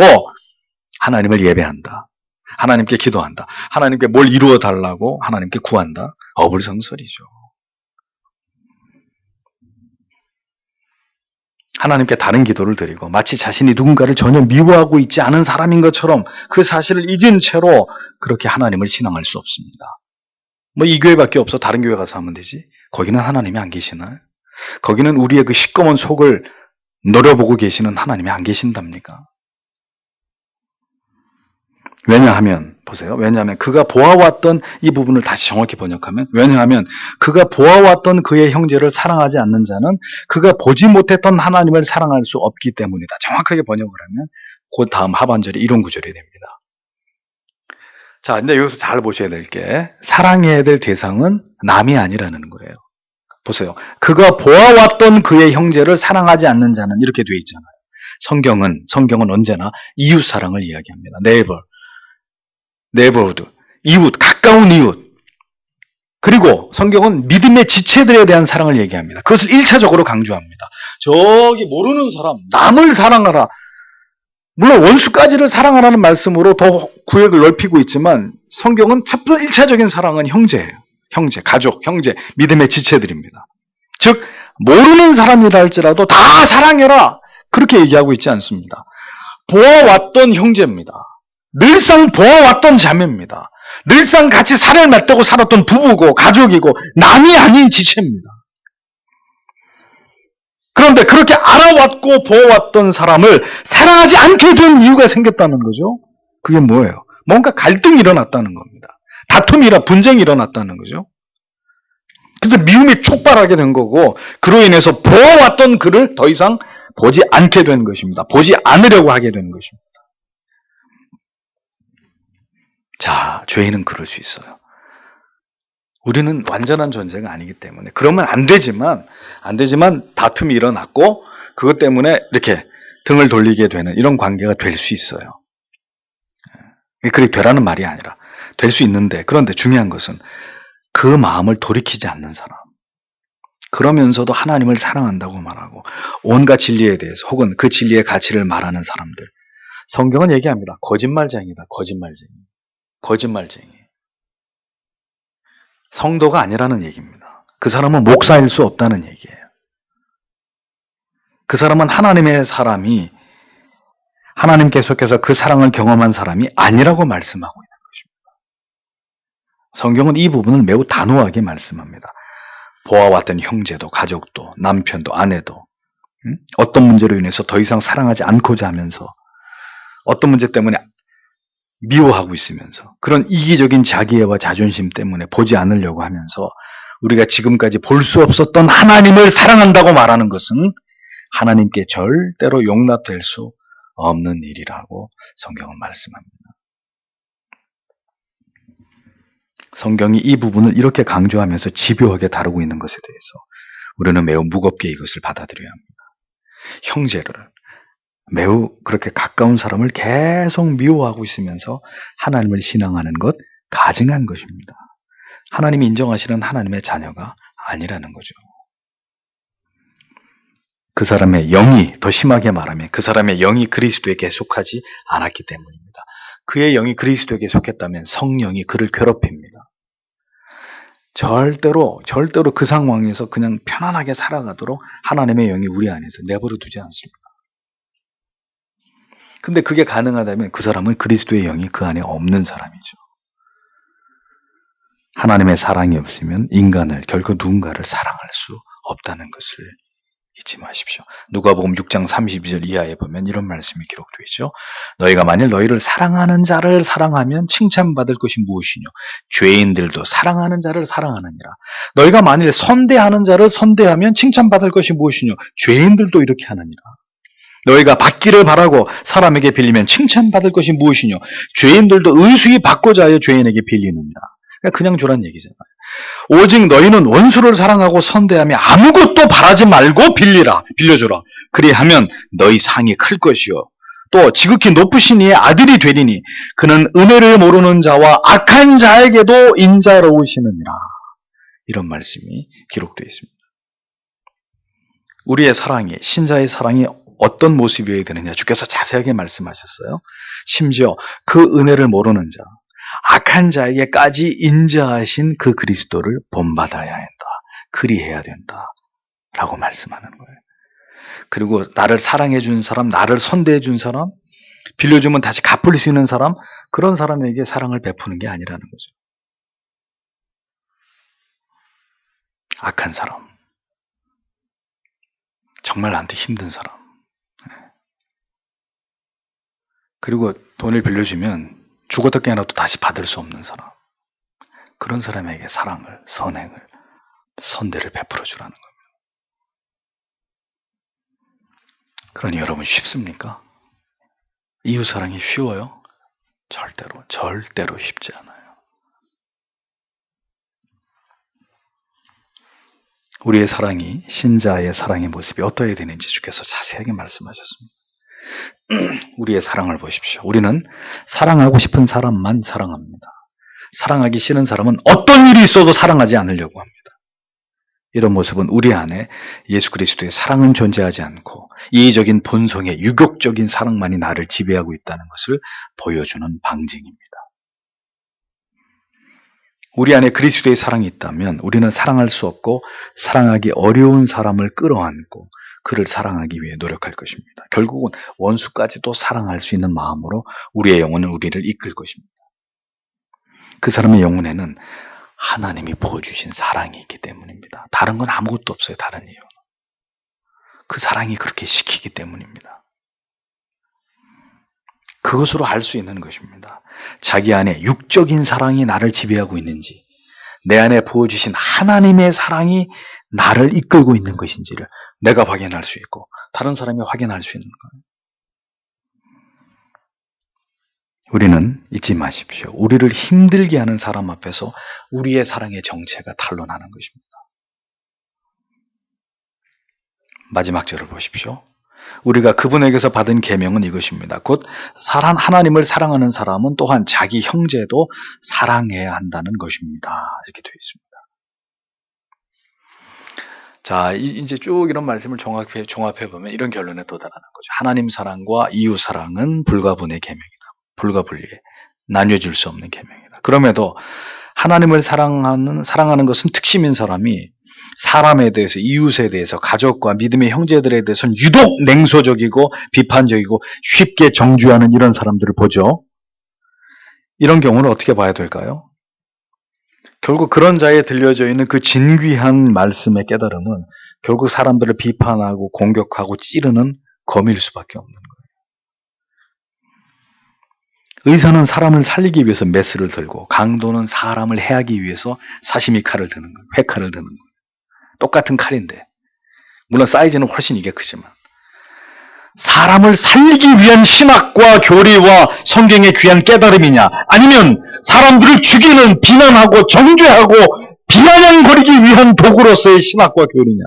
하나님을 예배한다. 하나님께 기도한다. 하나님께 뭘 이루어 달라고 하나님께 구한다. 어불성설이죠. 하나님께 다른 기도를 드리고 마치 자신이 누군가를 전혀 미워하고 있지 않은 사람인 것처럼 그 사실을 잊은 채로 그렇게 하나님을 신앙할 수 없습니다. 뭐 이 교회밖에 없어 다른 교회 가서 하면 되지. 거기는 하나님이 안 계시나요? 거기는 우리의 그 시꺼먼 속을 노려보고 계시는 하나님이 안 계신답니까? 왜냐하면 보세요. 왜냐하면 그가 보아왔던 이 부분을 다시 정확히 번역하면 왜냐하면 그가 보아왔던 그의 형제를 사랑하지 않는 자는 그가 보지 못했던 하나님을 사랑할 수 없기 때문이다. 정확하게 번역을 하면 그 다음 하반절이 이런 구절이 됩니다. 자, 근데 여기서 잘 보셔야 될 게 사랑해야 될 대상은 남이 아니라는 거예요. 보세요. 그가 보아왔던 그의 형제를 사랑하지 않는 자는 이렇게 돼 있잖아요. 성경은 언제나 이웃 사랑을 이야기합니다. 네이버후드, 이웃, 가까운 이웃. 그리고 성경은 믿음의 지체들에 대한 사랑을 얘기합니다. 그것을 1차적으로 강조합니다. 저기 모르는 사람, 남을 사랑하라. 물론 원수까지를 사랑하라는 말씀으로 더 구역을 넓히고 있지만 성경은 첫 번째 1차적인 사랑은 형제예요. 형제, 가족, 형제, 믿음의 지체들입니다. 즉 모르는 사람이라 할지라도 다 사랑해라. 그렇게 얘기하고 있지 않습니다. 보아왔던 형제입니다. 늘상 보아왔던 자매입니다. 늘상 같이 살을 맞대고 살았던 부부고 가족이고 남이 아닌 지체입니다. 그런데 그렇게 알아왔고 보아왔던 사람을 사랑하지 않게 된 이유가 생겼다는 거죠. 그게 뭐예요? 뭔가 갈등이 일어났다는 겁니다. 분쟁이 일어났다는 거죠. 그래서 미움이 촉발하게 된 거고 그로 인해서 보아왔던 그를 더 이상 보지 않게 된 것입니다. 보지 않으려고 하게 된 것입니다. 자, 죄인은 그럴 수 있어요. 우리는 완전한 존재가 아니기 때문에 그러면 안 되지만 다툼이 일어났고 그것 때문에 이렇게 등을 돌리게 되는 이런 관계가 될 수 있어요. 그렇게 되라는 말이 아니라 될 수 있는데 그런데 중요한 것은 그 마음을 돌이키지 않는 사람 그러면서도 하나님을 사랑한다고 말하고 온갖 진리에 대해서 혹은 그 진리의 가치를 말하는 사람들 성경은 얘기합니다. 거짓말쟁이다. 거짓말쟁이. 성도가 아니라는 얘기입니다. 그 사람은 목사일 수 없다는 얘기예요. 그 사람은 하나님의 사람이 하나님 계속해서 그 사랑을 경험한 사람이 아니라고 말씀하고 있는 것입니다. 성경은 이 부분을 매우 단호하게 말씀합니다. 보아왔던 형제도 가족도 남편도 아내도 어떤 문제로 인해서 더 이상 사랑하지 않고자 하면서 어떤 문제 때문에 미워하고 있으면서 그런 이기적인 자기애와 자존심 때문에 보지 않으려고 하면서 우리가 지금까지 볼 수 없었던 하나님을 사랑한다고 말하는 것은 하나님께 절대로 용납될 수 없는 일이라고 성경은 말씀합니다. 성경이 이 부분을 이렇게 강조하면서 집요하게 다루고 있는 것에 대해서 우리는 매우 무겁게 이것을 받아들여야 합니다. 형제를, 매우 그렇게 가까운 사람을 계속 미워하고 있으면서 하나님을 신앙하는 것, 가증한 것입니다. 하나님이 인정하시는 하나님의 자녀가 아니라는 거죠. 그 사람의 영이, 더 심하게 말하면 그 사람의 영이 그리스도에게 속하지 않았기 때문입니다. 그의 영이 그리스도에게 속했다면 성령이 그를 괴롭힙니다. 절대로 그 상황에서 그냥 편안하게 살아가도록 하나님의 영이 우리 안에서 내버려 두지 않습니다. 근데 그게 가능하다면 그 사람은 그리스도의 영이 그 안에 없는 사람이죠. 하나님의 사랑이 없으면 인간을, 결코 누군가를 사랑할 수 없다는 것을 잊지 마십시오. 누가복음 6장 32절 이하에 보면 이런 말씀이 기록되어 있죠. 너희가 만일 너희를 사랑하는 자를 사랑하면 칭찬받을 것이 무엇이뇨? 죄인들도 사랑하는 자를 사랑하느니라. 너희가 만일 선대하는 자를 선대하면 칭찬받을 것이 무엇이뇨? 죄인들도 이렇게 하느니라. 너희가 받기를 바라고 사람에게 빌리면 칭찬받을 것이 무엇이뇨? 죄인들도 의수히 받고자 하여 죄인에게 빌리느니라. 그냥 주란 얘기잖아요. 오직 너희는 원수를 사랑하고 선대하며 아무것도 바라지 말고 빌려주라. 그리하면 너희 상이 클 것이요. 또 지극히 높으신 이의 아들이 되리니 그는 은혜를 모르는 자와 악한 자에게도 인자로우시느니라. 이런 말씀이 기록되어 있습니다. 우리의 사랑이, 신자의 사랑이 어떤 모습이어야 되느냐 주께서 자세하게 말씀하셨어요. 심지어 그 은혜를 모르는 자, 악한 자에게까지 인자하신 그 그리스도를 본받아야 한다. 그리해야 된다. 라고 말씀하는 거예요. 그리고 나를 사랑해 준 사람, 나를 선대해 준 사람, 빌려주면 다시 갚을 수 있는 사람, 그런 사람에게 사랑을 베푸는 게 아니라는 거죠. 악한 사람, 정말 나한테 힘든 사람, 그리고 돈을 빌려주면 죽었다 깨어나도 다시 받을 수 없는 사람, 그런 사람에게 사랑을, 선행을, 선대를 베풀어 주라는 겁니다. 그러니 여러분 쉽습니까? 이웃사랑이 쉬워요? 절대로 쉽지 않아요. 우리의 사랑이, 신자의 사랑의 모습이 어떠해야 되는지 주께서 자세하게 말씀하셨습니다. 우리의 사랑을 보십시오. 우리는 사랑하고 싶은 사람만 사랑합니다. 사랑하기 싫은 사람은 어떤 일이 있어도 사랑하지 않으려고 합니다. 이런 모습은 우리 안에 예수 그리스도의 사랑은 존재하지 않고 이의적인 본성의 유격적인 사랑만이 나를 지배하고 있다는 것을 보여주는 방증입니다. 우리 안에 그리스도의 사랑이 있다면 우리는 사랑할 수 없고 사랑하기 어려운 사람을 끌어안고 그를 사랑하기 위해 노력할 것입니다. 결국은 원수까지도 사랑할 수 있는 마음으로 우리의 영혼은 우리를 이끌 것입니다. 그 사람의 영혼에는 하나님이 부어주신 사랑이 있기 때문입니다. 다른 건 아무것도 없어요. 다른 이유는. 그 사랑이 그렇게 시키기 때문입니다. 그것으로 알 수 있는 것입니다. 자기 안에 육적인 사랑이 나를 지배하고 있는지, 내 안에 부어주신 하나님의 사랑이 나를 이끌고 있는 것인지를 내가 확인할 수 있고 다른 사람이 확인할 수 있는 거예요. 우리는 잊지 마십시오. 우리를 힘들게 하는 사람 앞에서 우리의 사랑의 정체가 탄로나는 것입니다. 마지막 절을 보십시오. 우리가 그분에게서 받은 계명은 이것입니다. 곧 하나님을 사랑하는 사람은 또한 자기 형제도 사랑해야 한다는 것입니다. 이렇게 되어 있습니다. 자, 이제 쭉 이런 말씀을 종합해보면 이런 결론에 도달하는 거죠. 하나님 사랑과 이웃 사랑은 불가분의 계명이다. 불가분리해. 나뉘어질 수 없는 계명이다. 그럼에도 하나님을 사랑하는 것은 특심인 사람이 사람에 대해서, 이웃에 대해서, 가족과 믿음의 형제들에 대해서는 유독 냉소적이고 비판적이고 쉽게 정죄하는 이런 사람들을 보죠. 이런 경우는 어떻게 봐야 될까요? 결국 그런 자에 들려져 있는 그 진귀한 말씀의 깨달음은 결국 사람들을 비판하고 공격하고 찌르는 검일 수밖에 없는 거예요. 의사는 사람을 살리기 위해서 메스를 들고 강도는 사람을 해하기 위해서 사시미 칼을 드는 거예요. 회칼을 드는 거예요. 똑같은 칼인데 물론 사이즈는 훨씬 이게 크지만 사람을 살리기 위한 신학과 교리와 성경의 귀한 깨달음이냐, 아니면 사람들을 죽이는, 비난하고 정죄하고 비아냥거리기 위한 도구로서의 신학과 교리냐.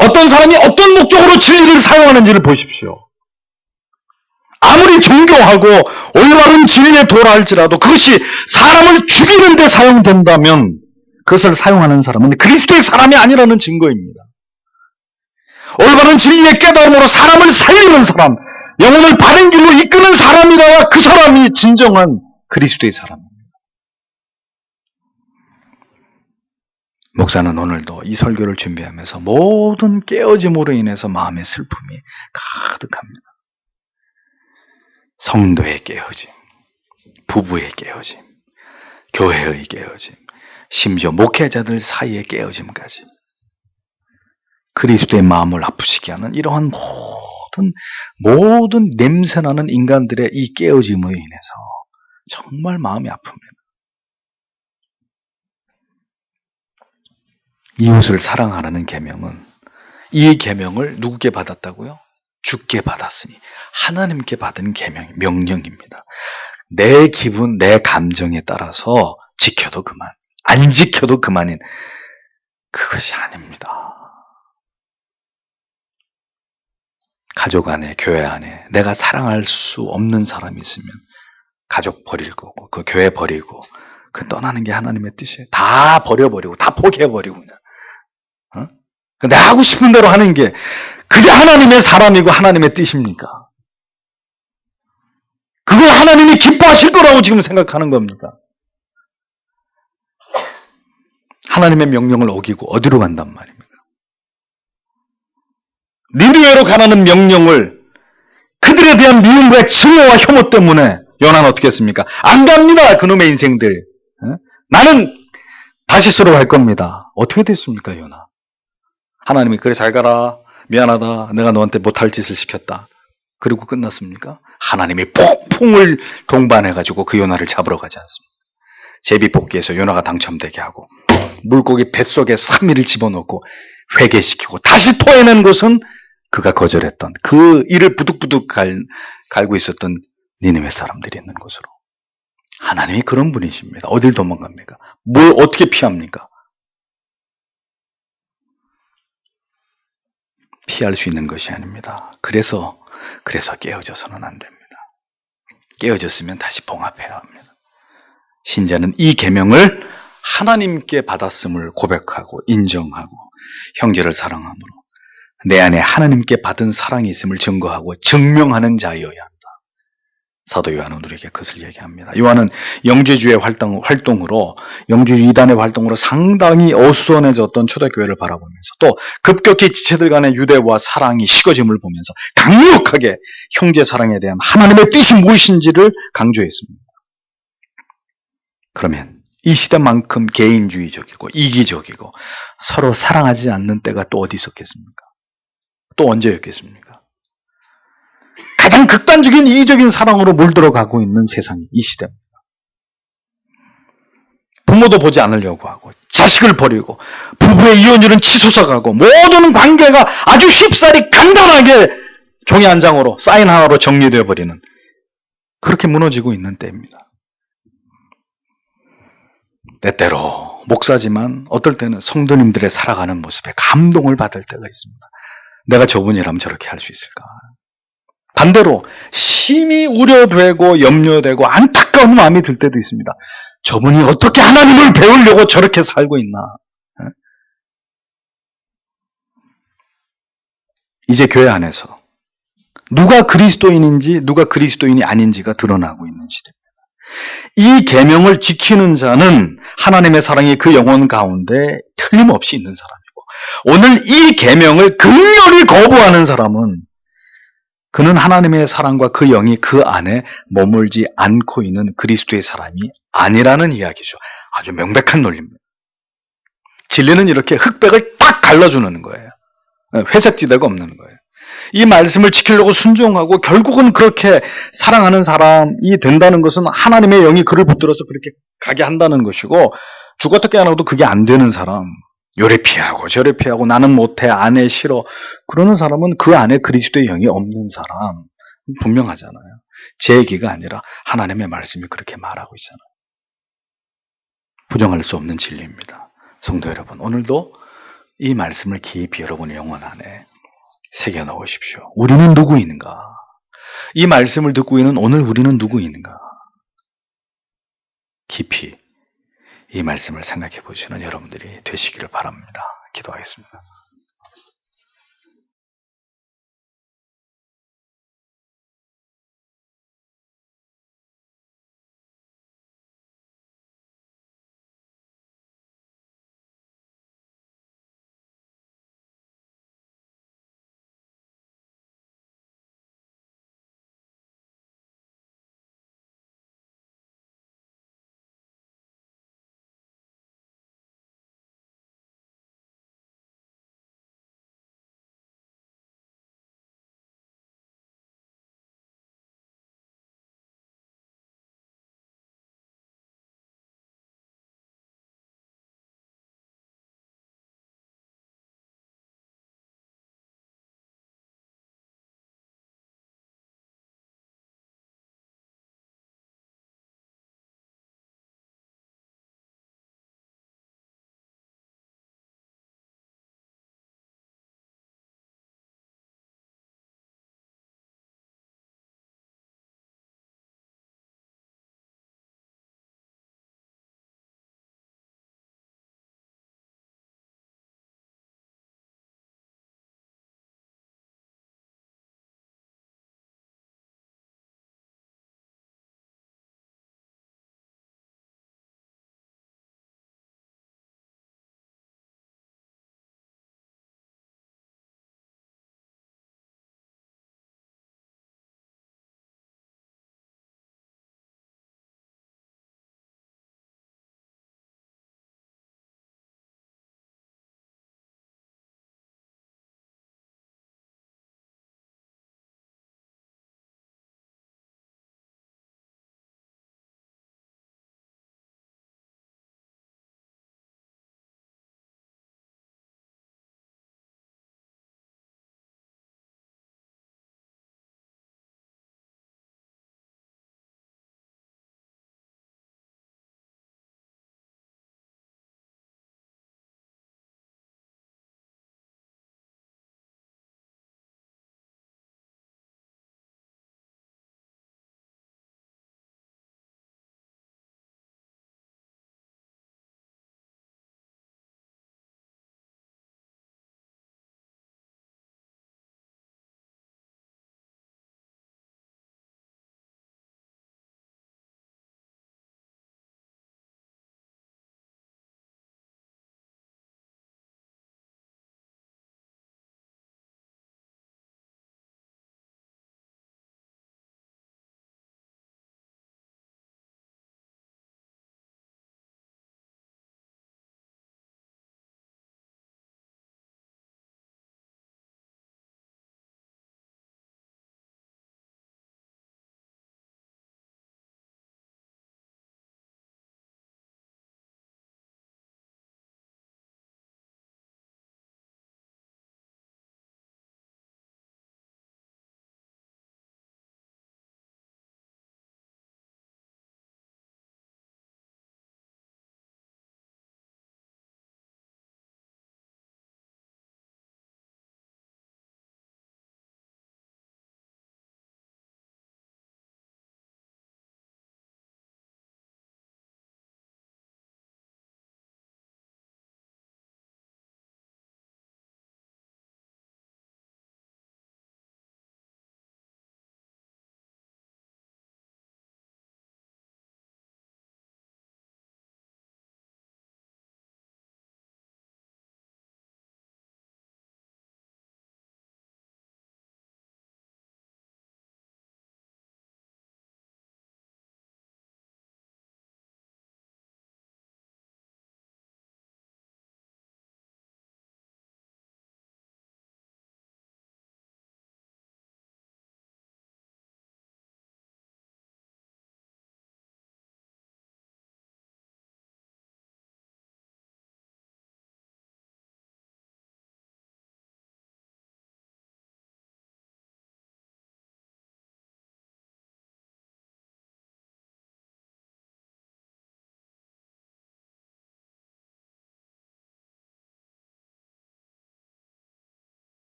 어떤 사람이 어떤 목적으로 진리를 사용하는지를 보십시오. 아무리 존경하고 올바른 진리에 도라 할지라도 그것이 사람을 죽이는 데 사용된다면 그것을 사용하는 사람은 그리스도의 사람이 아니라는 증거입니다. 올바른 진리의 깨달음으로 사람을 살리는 사람, 영혼을 바른 길로 이끄는 사람이라야 그 사람이 진정한 그리스도의 사람입니다. 목사는 오늘도 이 설교를 준비하면서 모든 깨어짐으로 인해서 마음의 슬픔이 가득합니다. 성도의 깨어짐, 부부의 깨어짐, 교회의 깨어짐, 심지어 목회자들 사이의 깨어짐까지 그리스도의 마음을 아프시게 하는 이러한 모든 냄새나는 인간들의 이 깨어짐으로 인해서 정말 마음이 아픕니다. 이웃을 사랑하라는 계명은, 이 계명을 누구께 받았다고요? 주께 받았으니 하나님께 받은 계명, 명령입니다. 내 기분, 내 감정에 따라서 지켜도 그만, 안 지켜도 그만인 그것이 아닙니다. 가족 안에, 교회 안에 내가 사랑할 수 없는 사람이 있으면 가족 버리고 그 교회 버리고 그 떠나는 게 하나님의 뜻이에요. 다 버려버리고 다 포기해버리고 그냥. 내가 하고 싶은 대로 하는 게 그게 하나님의 사람이고 하나님의 뜻입니까? 그걸 하나님이 기뻐하실 거라고 지금 생각하는 겁니까? 하나님의 명령을 어기고 어디로 간단 말입니까? 니느웨로 가라는 명령을 그들에 대한 미움과 증오와 혐오 때문에 요나는 어떻게 했습니까? 안 갑니다. 그놈의 인생들. 나는 다시스로 갈 겁니다. 어떻게 됐습니까, 요나? 하나님이 그래 잘 가라. 미안하다. 내가 너한테 못할 짓을 시켰다. 그리고 끝났습니까? 하나님이 폭풍을 동반해가지고 그 요나를 잡으러 가지 않습니다. 제비뽑기에서 요나가 당첨되게 하고 물고기 뱃속에 3일을 집어넣고 회개시키고 다시 토해낸 것은 그가 거절했던 그 이를 부득부득 갈고 있었던 니느웨 사람들이 있는 곳으로. 하나님이 그런 분이십니다. 어딜 도망갑니까? 뭘 어떻게 피합니까? 피할 수 있는 것이 아닙니다. 그래서 깨어져서는 안 됩니다. 깨어졌으면 다시 봉합해야 합니다. 신자는 이 계명을 하나님께 받았음을 고백하고 인정하고 형제를 사랑함으로 내 안에 하나님께 받은 사랑이 있음을 증거하고 증명하는 자여야 한다. 사도 요한은 우리에게 그것을 얘기합니다. 요한은 영주주의 활동으로, 영주주 이단의 활동으로 상당히 어수선해졌던 초대교회를 바라보면서 또 급격히 지체들 간의 유대와 사랑이 식어짐을 보면서 강력하게 형제 사랑에 대한 하나님의 뜻이 무엇인지를 강조했습니다. 그러면 이 시대만큼 개인주의적이고 이기적이고 서로 사랑하지 않는 때가 또 어디 있었겠습니까? 또 언제였겠습니까? 가장 극단적인 이기적인 사랑으로 물들어가고 있는 세상이 이 시대입니다. 부모도 보지 않으려고 하고 자식을 버리고 부부의 이혼율은 치솟아가고 모든 관계가 아주 쉽사리 간단하게 종이 한 장으로 사인 하나로 정리되어 버리는 그렇게 무너지고 있는 때입니다. 때때로 목사지만 어떨 때는 성도님들의 살아가는 모습에 감동을 받을 때가 있습니다. 내가 저분이라면 저렇게 할 수 있을까? 반대로 심히 우려되고 염려되고 안타까운 마음이 들 때도 있습니다. 저분이 어떻게 하나님을 배우려고 저렇게 살고 있나? 이제 교회 안에서 누가 그리스도인인지 누가 그리스도인이 아닌지가 드러나고 있는 시대입니다. 이 계명을 지키는 자는 하나님의 사랑이 그 영혼 가운데 틀림없이 있는 사람이고, 오늘 이 계명을 극렬히 거부하는 사람은 그는 하나님의 사랑과 그 영이 그 안에 머물지 않고 있는 그리스도의 사람이 아니라는 이야기죠. 아주 명백한 논리입니다. 진리는 이렇게 흑백을 딱 갈라주는 거예요. 회색지대가 없는 거예요. 이 말씀을 지키려고 순종하고 결국은 그렇게 사랑하는 사람이 된다는 것은 하나님의 영이 그를 붙들어서 그렇게 가게 한다는 것이고, 죽었다 깨어나도 그게 안 되는 사람, 요래 피하고 저래 피하고 나는 못해, 안 해, 싫어. 그러는 사람은 그 안에 그리스도의 영이 없는 사람. 분명하잖아요. 제 얘기가 아니라 하나님의 말씀이 그렇게 말하고 있잖아요. 부정할 수 없는 진리입니다. 성도 여러분, 오늘도 이 말씀을 깊이 여러분의 영혼 안에 새겨 넣으십시오. 우리는 누구인가? 이 말씀을 듣고 있는 오늘 우리는 누구인가? 깊이 이 말씀을 생각해 보시는 여러분들이 되시기를 바랍니다. 기도하겠습니다.